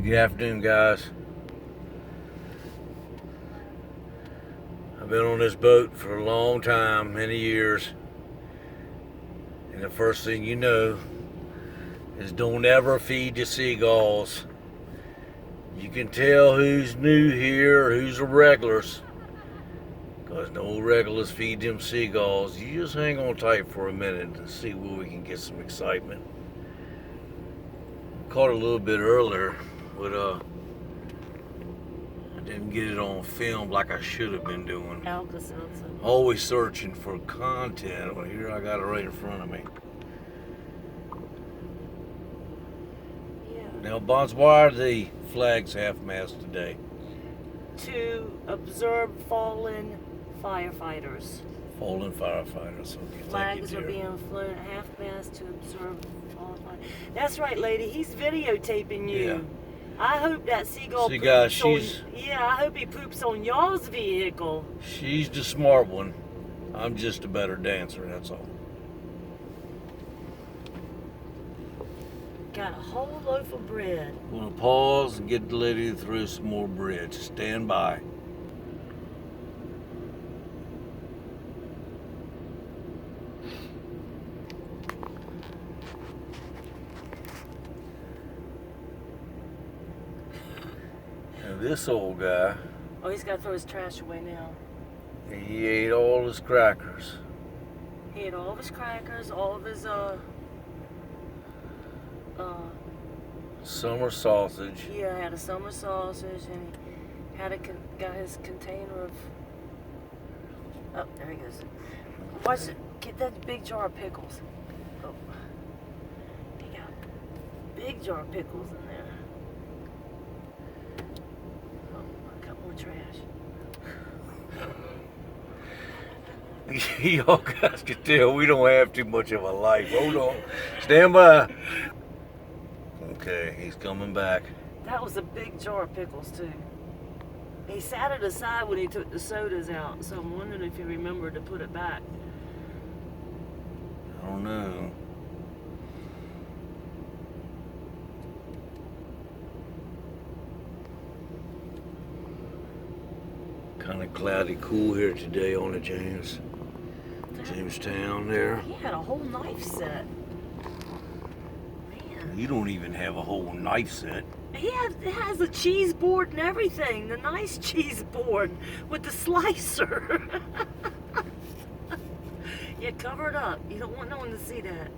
Good afternoon, guys. I've been on this boat for a long time, many years. And the first thing you know is don't ever feed the seagulls. You can tell who's new here or who's the regulars, because no regulars feed them seagulls. You just hang on tight for a minute and see where we can get some excitement. Caught a little bit earlier, but I didn't get it on film like I should have been doing. Alka-Seltzer. Always searching for content. Well, here I got it right in front of me. Yeah. Now, Bonds, why are the flags half-mast today? To observe fallen firefighters. Fallen firefighters. Okay, Flags are being flown at half-mast to observe fallen firefighters. That's right, lady. He's videotaping you. Yeah. I hope that seagull See, poops guys, on... she's- Yeah, I hope he poops on y'all's vehicle. She's the smart one. I'm just a better dancer, that's all. Got a whole loaf of bread. I'm gonna pause and get the lady to throw some more bread. Stand by. Now this old guy, Oh, he's got to throw his trash away now. he ate all his crackers. He had all of his crackers, all of his, Summer sausage. yeah, had a summer sausage, and he had got his container of. Oh, there he goes. Watch it. Get that big jar of pickles. Oh, he got a big jar of pickles in there. Oh, I got more trash. Y'all guys can tell we don't have too much of a life. Hold on. Stand by. Okay, he's coming back. That was a big jar of pickles too. He sat it aside when he took the sodas out, so I'm wondering if he remembered to put it back. I don't know. Kind of cloudy, cool here today on the Jamestown there. He had a whole knife set. Man. You don't even have a whole knife set. It has a cheese board and everything. The nice cheese board with the slicer. Yeah, cover it up. You don't want no one to see that.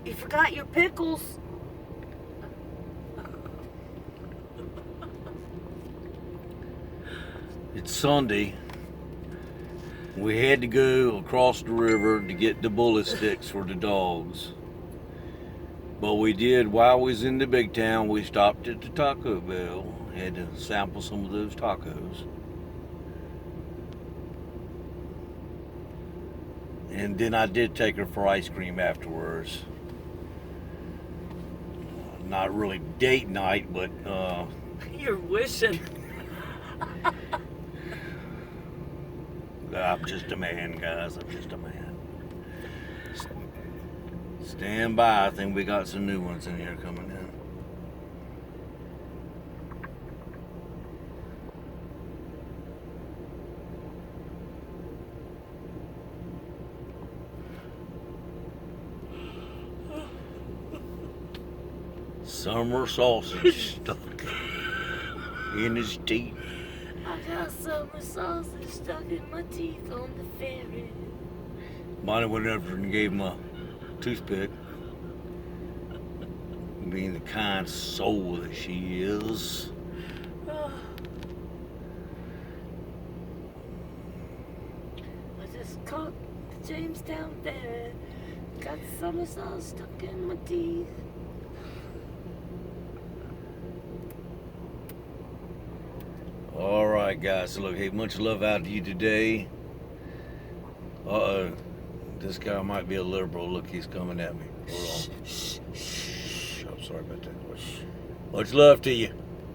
You forgot your pickles. It's Sunday. We had to go across the river to get the bullet sticks for the dogs. But we did, while we was in the big town, we stopped at the Taco Bell. Had to sample some of those tacos. And then I did take her for ice cream afterwards. Not really date night, but You're wishing. I'm just a man, guys. I'm just a man. Stand by. I think we got some new ones in here coming in. Summer sausage stuck in his teeth. I got summer sausage stuck in my teeth on the ferry. Bonnie went over and gave him a toothpick. Being the kind soul that she is. Oh. I just caught the Jamestown ferry. Got summer sauce stuck in my teeth. All right, guys. So look, hey, much love out to you today. Uh-oh. This guy might be a liberal. Look, he's coming at me. Hold on. Shh. I'm sorry about that. Much love to you.